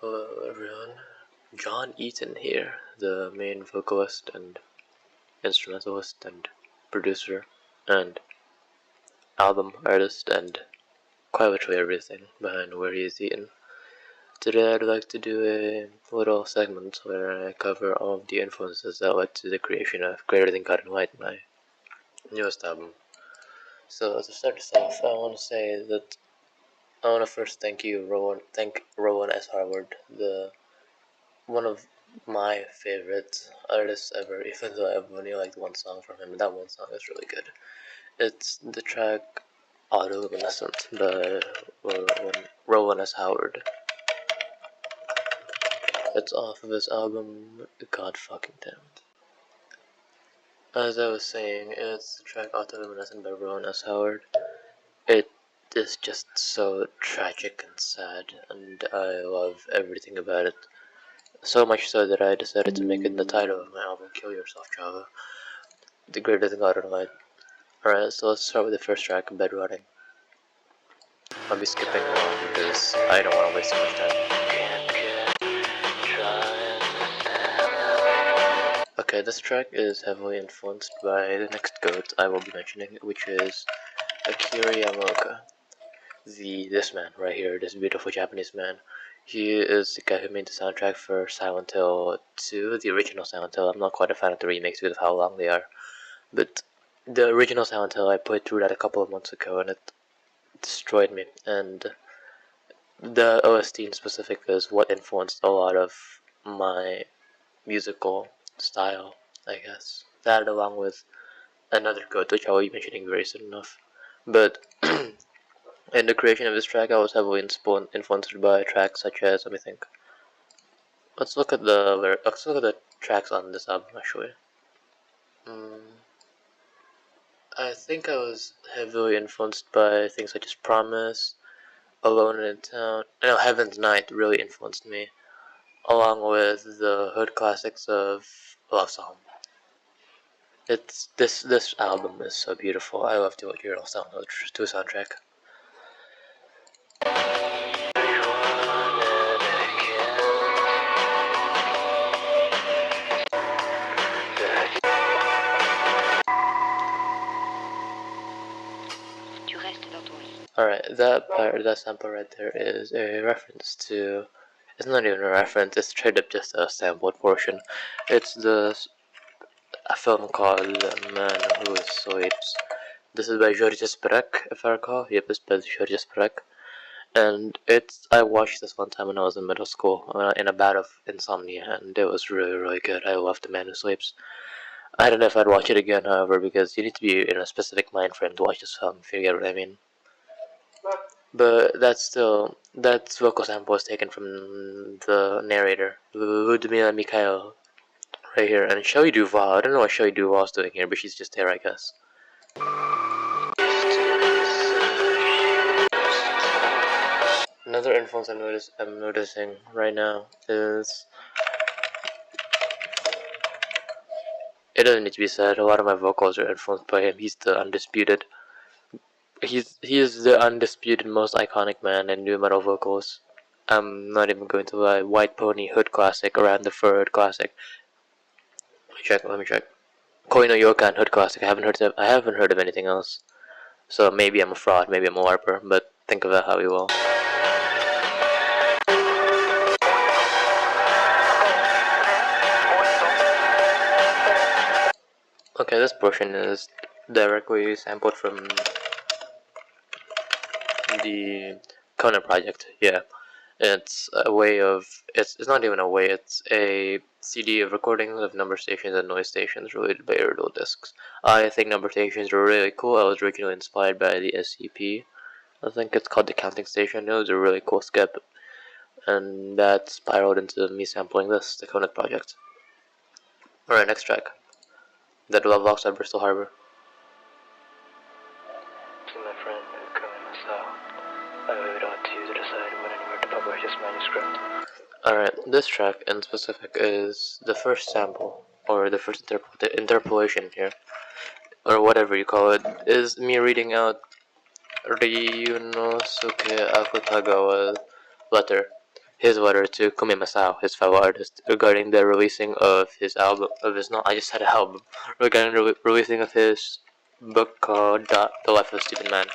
Hello everyone, John Eaton here, the main vocalist and instrumentalist and producer and album artist and quite literally everything behind Where He Is Eaten. Today I'd like to do a little segment where I cover all of the influences that led to the creation of Greater Than God and White, my newest album. So to start this off, I want to first thank Rowan S. Harvard, one of my favorite artists ever, even though I've only liked one song from him, and that one song is really good. It's the track Autoluminescent by Rowan S. Howard. It's off of his album God Fucking Damned. As I was saying, it's the track Autoluminescent by Rowan S. Howard. It is just so tragic and sad, and I love everything about it. So much so that I decided to make it the title of my album, Kill Yourself, Java. The Greater Than God and White. Alright, so let's start with the first track, Bedrotting. I'll be skipping along because I don't want to waste too much time. Okay, this track is heavily influenced by the next goat I will be mentioning, which is Akira Yamaoka. This man right here, this beautiful Japanese man. He is the guy who made the soundtrack for Silent Hill 2, the original Silent Hill. I'm not quite a fan of the remakes because of how long they are, but the original Silent Hill, I played through that a couple of months ago and it destroyed me. And the OST in specific is what influenced a lot of my musical style, I guess. That along with another quote, which I will be mentioning very soon enough. But in the creation of this track, I was heavily influenced by tracks such as, let me think. Let's look at the tracks on this album actually. I think I was heavily influenced by things such as Promise, Alone in a Town. No, Heaven's Night really influenced me, along with the hood classics of Love Song. It's this album is so beautiful. I love the original soundtrack. Alright, that sample right there is a reference to. It's not even a reference. It's straight up just a sampled portion. It's a film called The Man Who Sleeps. This is by Georges Perec, if I recall. Yep, it's by Georges Perec. And I watched this one time when I was in middle school in a bout of insomnia, and it was really, really good. I loved The Man Who Sleeps. I don't know if I'd watch it again, however, because you need to be in a specific mind frame to watch this film, if you get what I mean. But that vocal sample was taken from the narrator, Ludmila Mikhail, right here, and Shelley Duvall. I don't know what Shelley Duvall's doing here, but she's just there, I guess. Another influence I'm noticing right now is, it doesn't need to be said, a lot of my vocals are influenced by him. He is the undisputed most iconic man in nu metal vocals. I'm not even going to lie. White Pony Hood Classic, Around the Fur Hood Classic. Let me check. Koi no Yokan Hood Classic. I haven't heard of anything else. So maybe I'm a fraud, maybe I'm a LARPer, but think of that how you will. Okay, this portion is directly sampled from the Kona project. Yeah, it's not even a way. It's a CD of recordings of number stations and noise stations related by Iridol discs. I think number stations were really cool. I was originally inspired by the SCP. I think it's called the Counting Station. It was a really cool skip, and that spiraled into me sampling the Kona project. Alright, next track. Dead Love Outside Bristol Harbor. To my friend Kona Masao, I leave it on to you to decide when and where to publish this manuscript. Alright, this track in specific is the first sample, or the first interpolation here, or whatever you call it, is me reading out Ryunosuke Akutagawa's letter. his letter to Kumi Masao, his fellow artist, regarding the releasing of his album, I just said album, regarding the releasing of his book called The Life of a Stupid Man.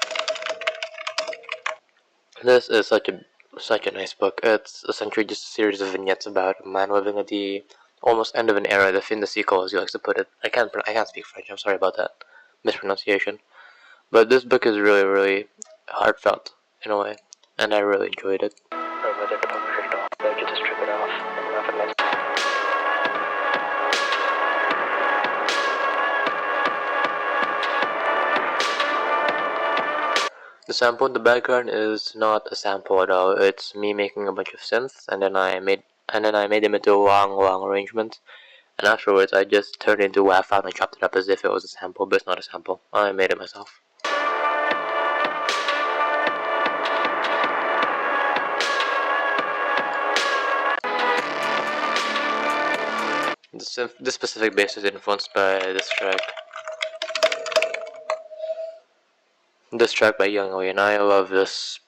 This is such a nice book. It's essentially just a series of vignettes about a man living at the almost end of an era, the fin de siècle, as he likes to put it. I can't speak French. I'm sorry about that mispronunciation. But this book is really heartfelt in a way, and I really enjoyed it. The sample in the background is not a sample at all. It's me making a bunch of synths, and then I made them into a long arrangement. And afterwards, I just turned it into WAV file and chopped it up as if it was a sample, but it's not a sample. I made it myself. This specific bass is influenced by this track. This track by Young Lee, and I love this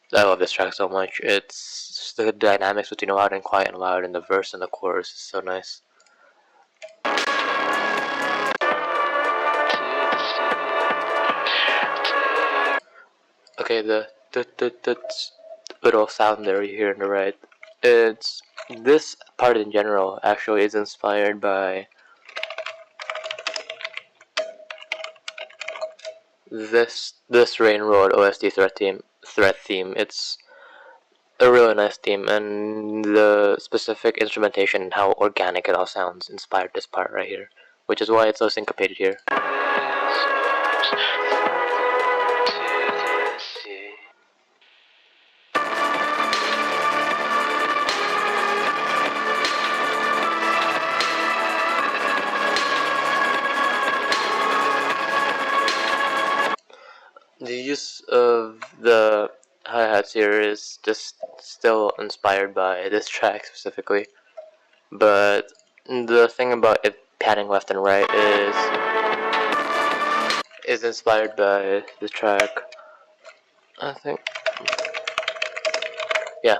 track so much. It's the dynamics between loud and quiet and loud, and the verse and the chorus is so nice. Okay, the little sound there you hear on the right. It's this part in general actually is inspired by this Rain Road OST threat theme. It's a really nice theme, and the specific instrumentation and how organic it all sounds inspired this part right here, which is why it's so syncopated here. The use of the hi-hats here is just still inspired by this track specifically, but the thing about it panning left and right is inspired by the track, I think. Yeah,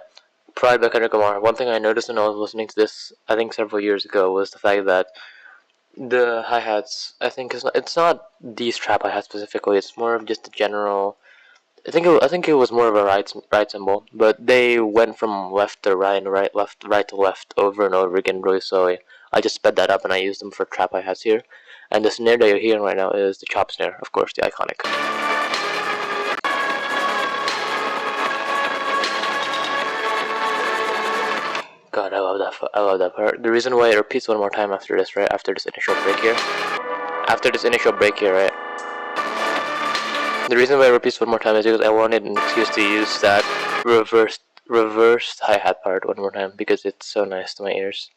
Pride by Kendrick Lamar. One thing I noticed when I was listening to this, I think several years ago, was the fact that the hi-hats, I think it's not these trap hi-hats specifically, it's more of just a general, I think it was more of a right cymbal, but they went from left to right and right to left over and over again really slowly. I just sped that up and I used them for trap hi-hats here. And the snare that you're hearing right now is the chop snare, of course, the iconic. God, I love that part. The reason why it repeats one more time after this, right? After this initial break here, right? The reason why it repeats one more time is because I wanted an excuse to use that reversed hi-hat part one more time because it's so nice to my ears.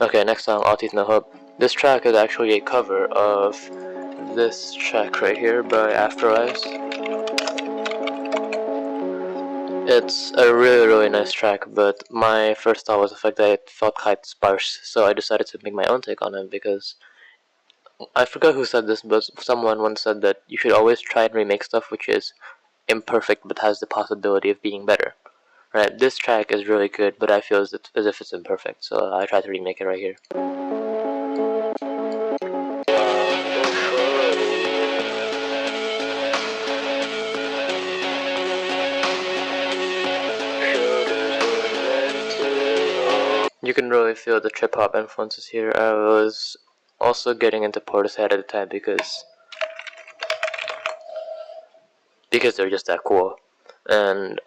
Okay, next song, All Teeth No Hope. This track is actually a cover of this track right here by Afterlives. It's a really nice track, but my first thought was the fact that it felt quite sparse, so I decided to make my own take on it because I forgot who said this, but someone once said that you should always try and remake stuff which is imperfect but has the possibility of being better. Right, this track is really good, but I feel as if it's imperfect, so I tried to remake it right here. You can really feel the trip hop influences here. I was also getting into Portishead at the time because they're just that cool. And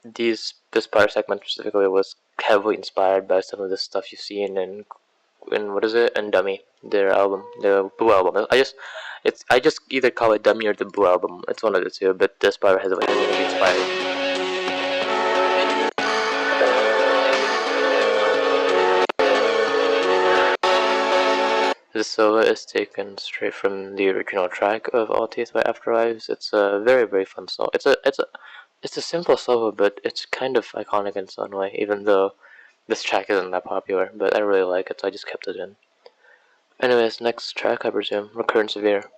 this part segment specifically was heavily inspired by some of the stuff you've seen in what is it? And Dummy, their album, the Blue album. I just either call it Dummy or the Blue album. It's one of the two, but this part has like really inspired. The solo is taken straight from the original track of All Teeth by Afterlives. It's a very fun solo. It's a simple solo, but it's kind of iconic in its own way, even though this track isn't that popular, but I really like it, so I just kept it in. Anyways, next track, I presume, Recurrent Severe.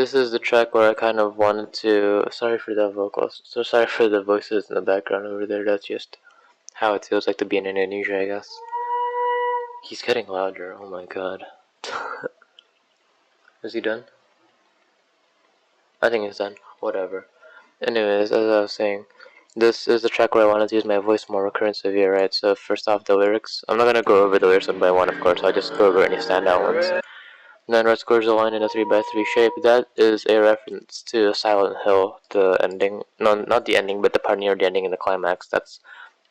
This is the track where I kind of wanted to. Sorry for the vocals. So sorry for the voices in the background over there. That's just how it feels like to be in Indonesia, I guess. He's getting louder. Oh my god. Is he done? I think he's done. Whatever. Anyways, as I was saying, this is the track where I wanted to use my voice more recurrent severe, right? So first off, the lyrics. I'm not gonna go over the lyrics one by one, of course. I'll just go over any standout ones. Then red scores a line in a 3x3 shape. That is a reference to Silent Hill, the ending. No, not the ending, but the part near the ending in the climax. That's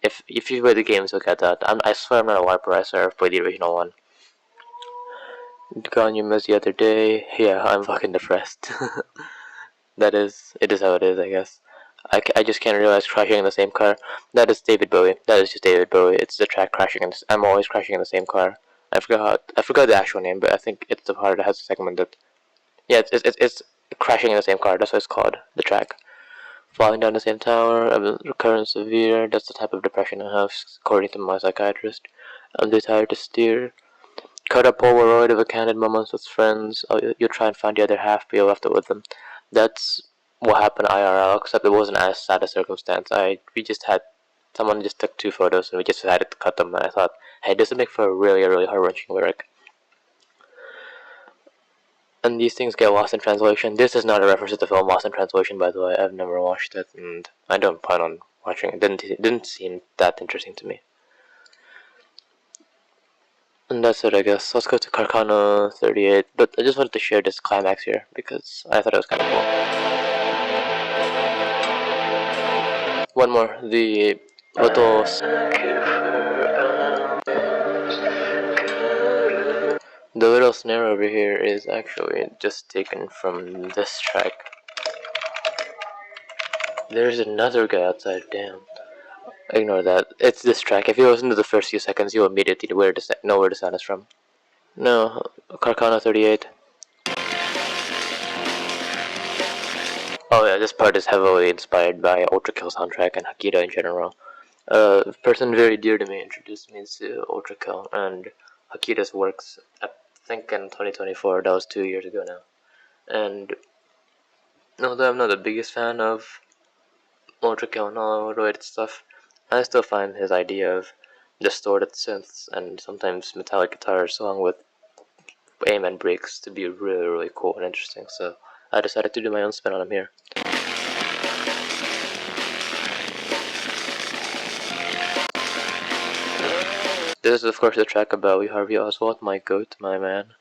if you play the games, you'll get that. I swear I'm not a LARPer. I swear I've played the original one. Kanye missed the other day. Yeah, I'm fucking depressed. It is how it is, I guess. I just can't realize crashing in the same car. That is David Bowie. That is just David Bowie. It's the track crashing. I'm always crashing in the same car. I forgot the actual name, but I think it's the part that has a segment that. Yeah, it's crashing in the same car. That's what it's called. The track. Falling down the same tower. I'm recurrent severe. That's the type of depression I have, according to my psychiatrist. I'm too tired to steer. Cut a Polaroid of a candid moments with friends. You try and find the other half, but you're left with them. That's what happened IRL, except it wasn't as sad a circumstance. We just had someone just took two photos and we just decided to cut them. And I thought, hey, this would make for a really heart-wrenching lyric. And these things get lost in translation. This is not a reference to the film Lost in Translation, by the way. I've never watched it, and I don't plan on watching it. Didn't seem that interesting to me. And that's it, I guess. Let's go to Carcano 38. But I just wanted to share this climax here because I thought it was kind of cool. One more. The little. The little snare over here is actually just taken from this track. There's another guy outside. Damn. Ignore that. It's this track. If you listen to the first few seconds, you'll immediately know where the sound is from. No, Carcano 38. Oh yeah, this part is heavily inspired by Ultra Kill soundtrack and Hakita in general. A person very dear to me introduced me to Ultra Kill and Hakita's works, I think in 2024, that was 2 years ago now. And although I'm not the biggest fan of Ultra Kill and all related stuff, I still find his idea of distorted synths and sometimes metallic guitars along with amen breaks to be really cool and interesting, so I decided to do my own spin on him here. This is of course the track about Lee Harvey Oswald, my goat, my man.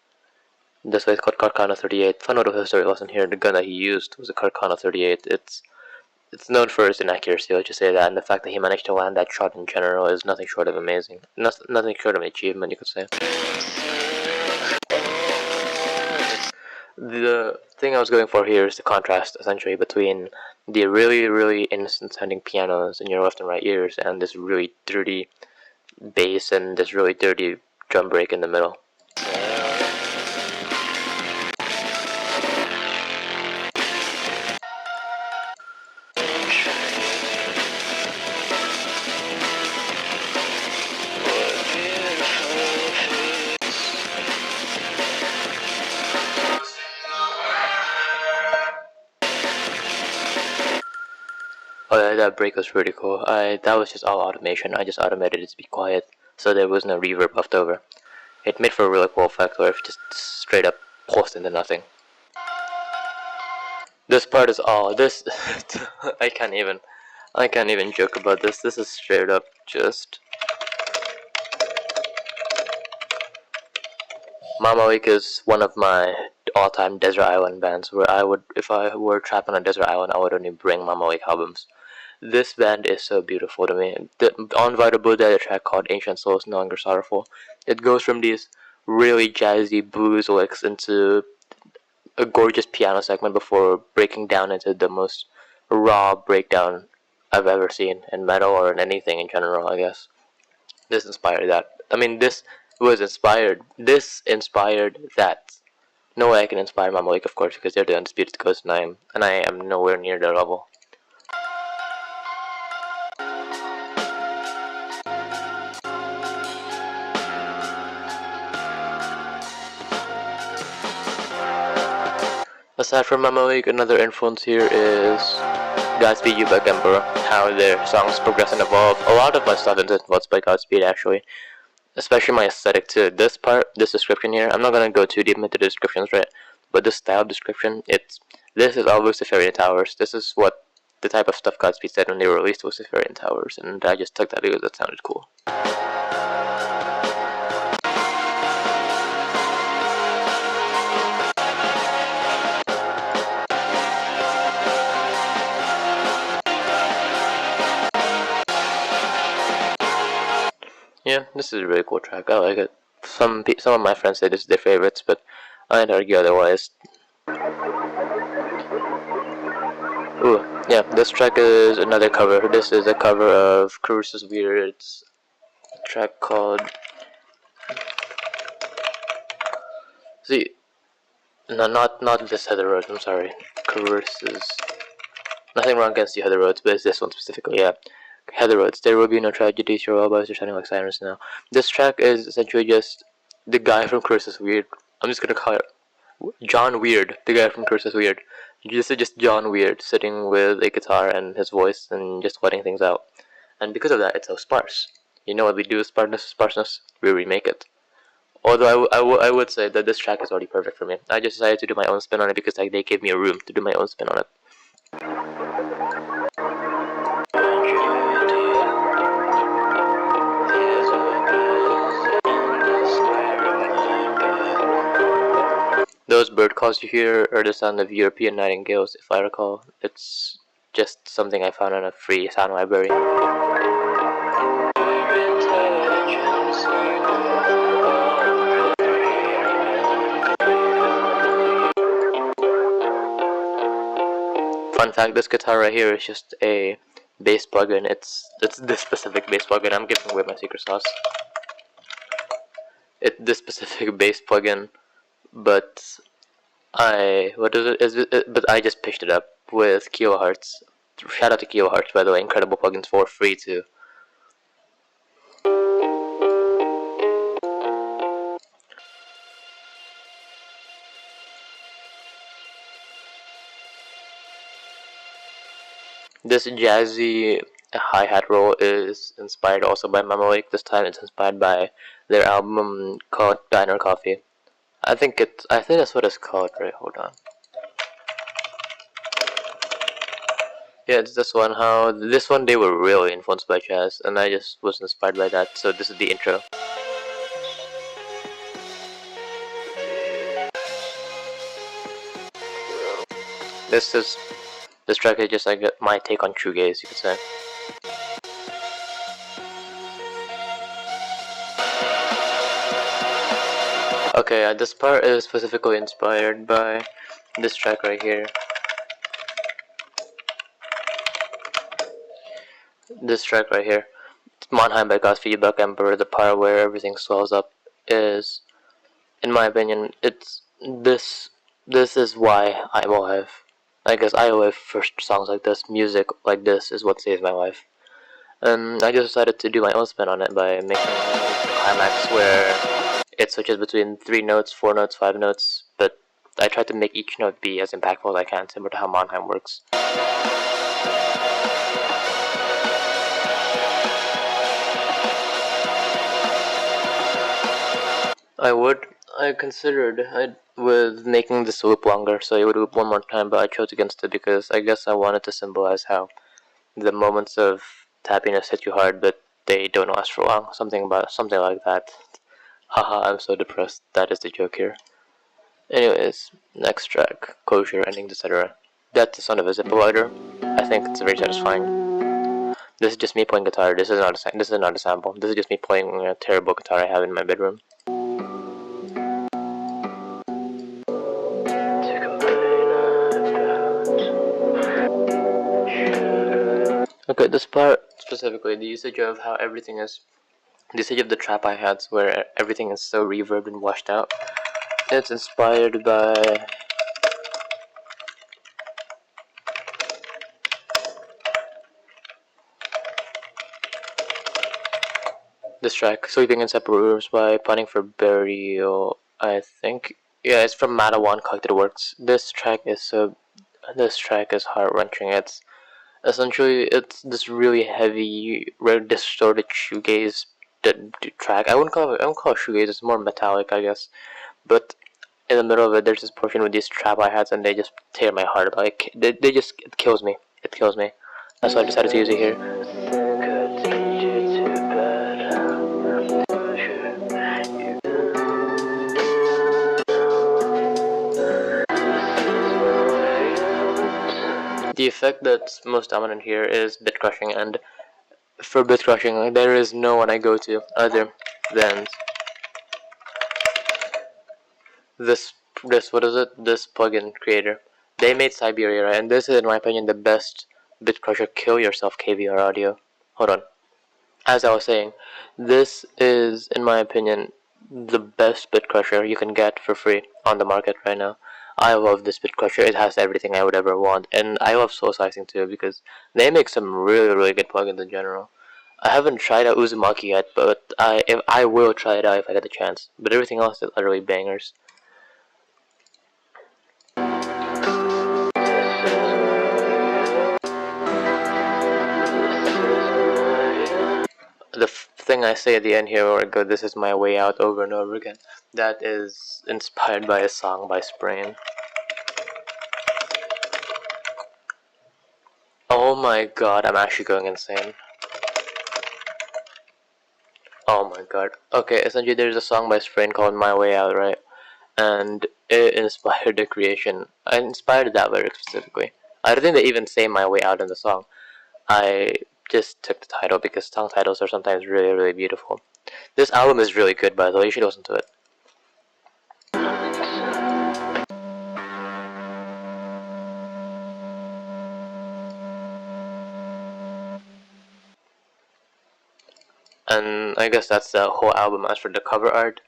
This way it's called Carcano 38. Fun little history lesson here, the gun that he used was a Carcano 38. It's known for its inaccuracy, let's just say that, and the fact that he managed to land that shot in general is nothing short of amazing. Nothing short of an achievement, you could say. The thing I was going for here is the contrast, essentially, between the really innocent sounding pianos in your left and right ears and this really dirty bass and this really dirty drum break in the middle. Oh yeah, that break was pretty cool. That was just all automation. I just automated it to be quiet, so there was no reverb left over. It made for a really cool effect where it just straight up pulsed into nothing. This part is all this. I can't even joke about this. This is straight up just. Mama Week is one of my all-time desert island bands. Where if I were trapped on a desert island, I would only bring Mama Week albums. This band is so beautiful to me. On Vita Buddha, a track called Ancient Souls No Longer Sorrowful. It goes from these really jazzy blues licks into a gorgeous piano segment before breaking down into the most raw breakdown I've ever seen in metal or in anything in general, I guess. This inspired that. I mean, this inspired that. No way I can inspire Mama Week, of course, because they're the undisputed ghost, and I am nowhere near their level. Aside from Mama League, another influence here is Godspeed You by Emperor, how their songs progress and evolve. A lot of my stuff is influenced by Godspeed actually, especially my aesthetic too. This part, this description here, I'm not gonna go too deep into the descriptions, right? But this style description, this is all Luciferian Towers. This is what the type of stuff Godspeed said when they released Luciferian Towers, and I just took that because that sounded cool. Yeah, this is a really cool track. I like it. Some of my friends say this is their favorites, but I'd argue otherwise. Ooh, yeah, this track is another cover. This is a cover of Cruise's Weird track called. See, no, not this Heather Roads. I'm sorry. Cruise's. Nothing wrong against the Heather Roads, but it's this one specifically. Yeah, Heather Roads. There will be no tragedies. Your robots are sounding like sirens now. This track is essentially just the guy from Cruise's Weird. I'm just gonna call it John Weird, the guy from Curse is Weird. This is just John Weird sitting with a guitar and his voice and just letting things out. And because of that, it's so sparse. You know what we do with sparseness? We remake it. Although I would say that this track is already perfect for me. I just decided to do my own spin on it because they gave me a room to do my own spin on it. Those bird calls you hear are the sound of European nightingales, if I recall. It's just something I found on a free sound library. Fun fact, this guitar right here is just a bass plugin. It's this specific bass plugin. I'm giving away my secret sauce. It's this specific bass plugin, but but I just pitched it up with Kilohertz. Shout out to Kilohertz, by the way. Incredible plugins for free too. This jazzy hi-hat roll is inspired also by Mama Lake. This time it's inspired by their album called Diner Coffee. I think that's what it's called, right? Hold on. Yeah, it's this one. How this one they were really influenced by jazz, and I just was inspired by that. So this is the intro. This track is just like my take on shoegaze, you could say. Okay, this part is specifically inspired by this track right here. This track right here. Mannheim by Godspeed Buck Emperor, the part where everything swells up is, in my opinion, this is why I'm alive. I guess I live for songs like this. Music like this is what saves my life. And I just decided to do my own spin on it by making a climax where it switches between 3 notes, 4 notes, 5 notes, but I try to make each note be as impactful as I can, similar to how Mannheim works. I considered with making this loop longer, so it would loop one more time, but I chose against it because I guess I wanted to symbolize how the moments of happiness hit you hard, but they don't last for long. Something like that. Haha, I'm so depressed. That is the joke here. Anyways, next track, closure, endings, etc. That's the sound of a zipper lighter. I think it's very satisfying. This is just me playing guitar. This is not a sample. This is just me playing a terrible guitar I have in my bedroom. Okay, this part specifically, the usage of how everything is, the usage of the trap hi-hats where everything is so reverbed and washed out. It's inspired by this track, Sleeping in Separate Rooms by Planning for Burial, I think. Yeah, it's from Madawan Collected Works. This track is heart wrenching. It's essentially it's this really heavy, very distorted shoegaze track. I wouldn't call it shoegaze. It's more metallic, I guess. But in the middle of it, there's this portion with these trap hi-hats, and they just tear my heart. Like they just it kills me. It kills me. That's why I decided to use it here. The effect that's most dominant here is bit crushing, and for bit crushing, there is no one I go to other than this what is it? This plugin creator. They made Siberia, right? And this is, in my opinion, the best bit crusher kill yourself KVR audio. Hold on. As I was saying, this is, in my opinion, the best bit crusher you can get for free on the market right now. I love this bit crusher. It has everything I would ever want, and I love soul slicing too because they make some really good plugins in general. I haven't tried out Uzumaki yet, but I will try it out if I get the chance. But everything else is utterly bangers. The thing I say at the end here, where I go, "This is my way out" over and over again, that is inspired by a song by Sprain. Oh my god, I'm actually going insane. Oh my god. Okay, essentially there's a song by Sprain called My Way Out, right? And it inspired the creation. I inspired that lyric specifically. I don't think they even say My Way Out in the song. I just took the title because song titles are sometimes really beautiful. This album is really good, by the way. You should listen to it. And I guess that's the whole album. As for the cover art,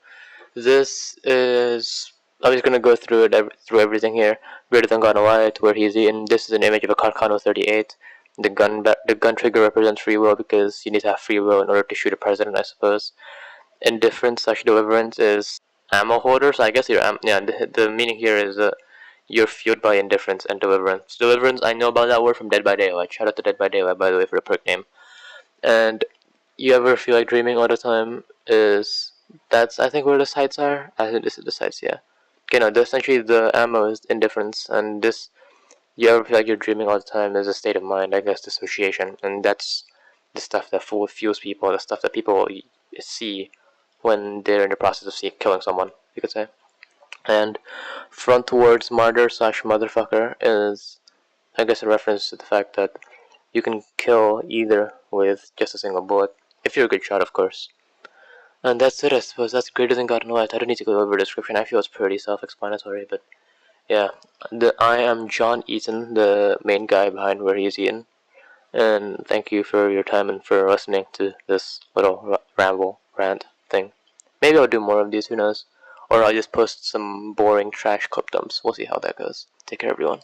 this is. I'm just gonna go through through everything here. Greater than Gone White, where he's eaten. This is an image of a Carcano 38. The gun trigger represents free will because you need to have free will in order to shoot a president, I suppose. Indifference/deliverance is ammo holder. So I guess the meaning here is you're fueled by indifference and deliverance. Deliverance, I know about that word from Dead by Daylight. Shout out to Dead by Daylight, by the way, for the perk name. And you ever feel like dreaming all the time is that's I think where the sights are. I think this is the sights, yeah. Okay, no, essentially the ammo is indifference, and this you ever feel like you're dreaming all the time is a state of mind, I guess dissociation, and that's the stuff that fuels people, the stuff that people see when they're in the process of killing someone, you could say. And front towards martyr/motherfucker is, I guess, a reference to the fact that you can kill either with just a single bullet, if you're a good shot, of course. And that's it, I suppose. That's Greater Than God and Light. I don't need to go over the description. I feel it's pretty self-explanatory, but yeah. I am John Eaton, the main guy behind Where He's Eaten. And thank you for your time and for listening to this little ramble, rant thing. Maybe I'll do more of these, who knows? Or I'll just post some boring trash clip dumps. We'll see how that goes. Take care, everyone.